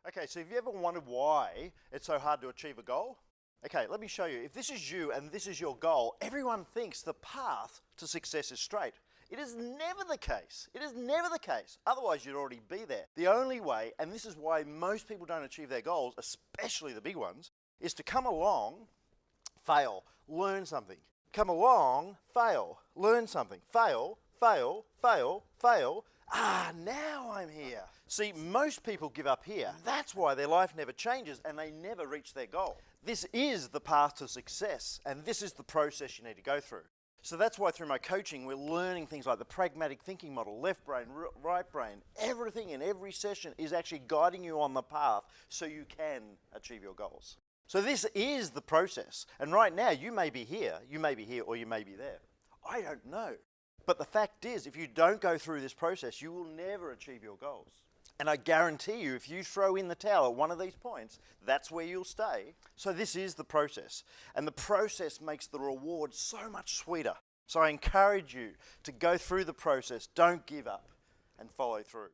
Okay, so have you ever wondered why it's so hard to achieve a goal? Okay, let me show you. If this is you and this is your goal, everyone thinks the path to success is straight. It is never the case. It is never the case. Otherwise, you'd already be there. The only way, and this is why most people don't achieve their goals, especially the big ones, is to come along, fail, learn something. Come along, fail, learn something. Fail, fail, fail, fail. Now I'm here. See, most people give up here. That's why their life never changes and they never reach their goal. This is the path to success, and this is the process you need to go through. So that's why through my coaching, we're learning things like the pragmatic thinking model, left brain, right brain. Everything in every session is actually guiding you on the path so you can achieve your goals. So this is the process. And right now, you may be here, or you may be there. I don't know. But the fact is, if you don't go through this process, you will never achieve your goals. And I guarantee you, if you throw in the towel at one of these points, that's where you'll stay. So this is the process. And the process makes the reward so much sweeter. So I encourage you to go through the process, don't give up, and follow through.